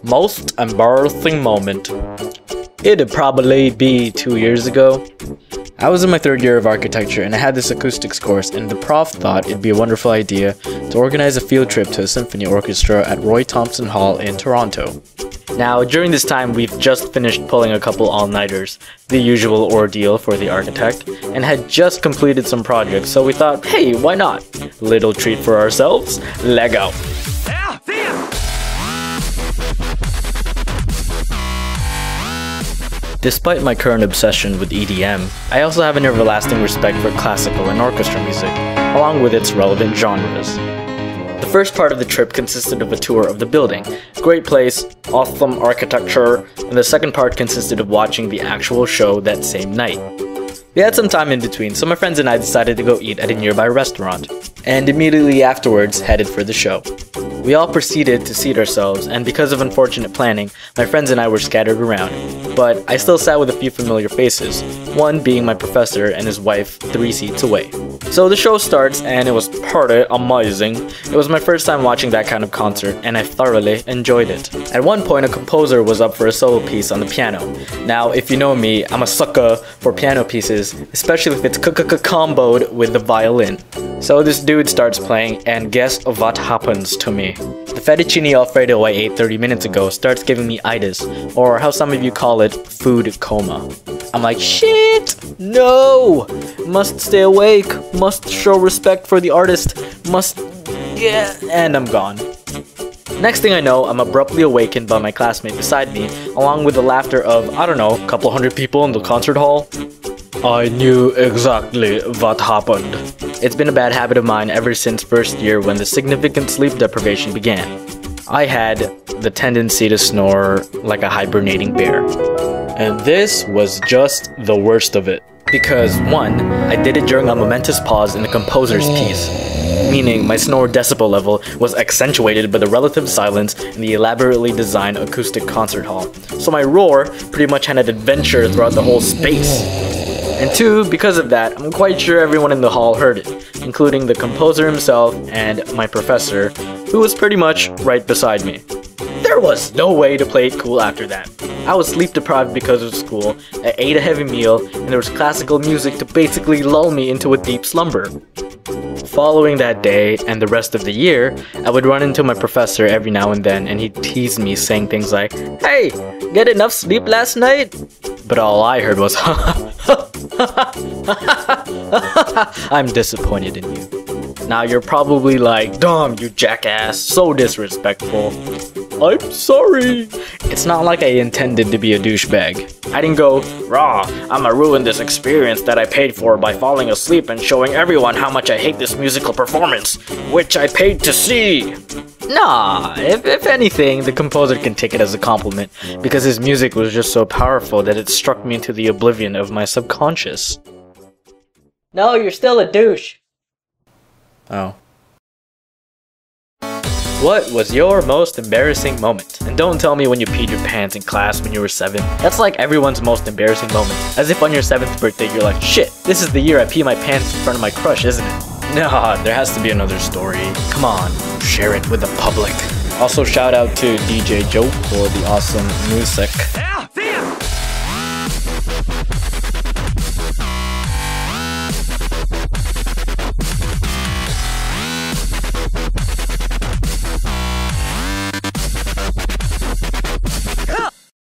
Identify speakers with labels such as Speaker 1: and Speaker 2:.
Speaker 1: Most embarrassing moment. It'd probably be 2 years ago. I was in my third year of architecture and I had this acoustics course, and the prof thought it'd be a wonderful idea to organize a field trip to a symphony orchestra at Roy Thompson Hall in Toronto. Now, during this time, we've just finished pulling a couple all-nighters, the usual ordeal for the architect, and had just completed some projects, so we thought, hey, why not? Little treat for ourselves, Lego. Despite my current obsession with EDM, I also have an everlasting respect for classical and orchestra music, along with its relevant genres. The first part of the trip consisted of a tour of the building, great place, awesome architecture, and the second part consisted of watching the actual show that same night. We had some time in between, so my friends and I decided to go eat at a nearby restaurant, and immediately afterwards headed for the show. We all proceeded to seat ourselves, and because of unfortunate planning, my friends and I were scattered around, but I still sat with a few familiar faces, one being my professor and his wife 3 seats away. So the show starts, and it was pretty amazing. It was my first time watching that kind of concert, and I thoroughly enjoyed it. At one point, a composer was up for a solo piece on the piano. Now, if you know me, I'm a sucker for piano pieces, especially if it's comboed with the violin. So this dude starts playing, and guess what happens to me? The fettuccine alfredo I ate 30 minutes ago starts giving me itis, or how some of you call it, food coma. I'm like, shit, no, must stay awake, must show respect for the artist, must, yeah, and I'm gone. Next thing I know, I'm abruptly awakened by my classmate beside me, along with the laughter of, I don't know, a couple hundred people in the concert hall. I knew exactly what happened. It's been a bad habit of mine ever since first year when the significant sleep deprivation began. I had the tendency to snore like a hibernating bear. And this was just the worst of it. Because 1, I did it during a momentous pause in the composer's piece, meaning my snore decibel level was accentuated by the relative silence in the elaborately designed acoustic concert hall. So my roar pretty much had an adventure throughout the whole space. And 2, because of that, I'm quite sure everyone in the hall heard it, including the composer himself and my professor, who was pretty much right beside me. There was no way to play it cool after that. I was sleep deprived because of school, I ate a heavy meal, and there was classical music to basically lull me into a deep slumber. Following that day and the rest of the year, I would run into my professor every now and then, and he'd tease me saying things like, "Hey, get enough sleep last night?" But all I heard was, I'm disappointed in you. Now you're probably like, "Dumb, you jackass, so disrespectful." I'm sorry. It's not like I intended to be a douchebag. I didn't go, "Raw, I'ma ruin this experience that I paid for by falling asleep and showing everyone how much I hate this musical performance, which I paid to see." Nah, if anything, the composer can take it as a compliment, because his music was just so powerful that it struck me into the oblivion of my subconscious. No, you're still a douche. Oh. What was your most embarrassing moment? And don't tell me when you peed your pants in class when you were 7. That's like everyone's most embarrassing moment. As if on your 7th birthday you're like, shit, this is the year I pee my pants in front of my crush, isn't it? Nah, there has to be another story. Come on, share it with the public. Also shout out to DJ Joe for the awesome music.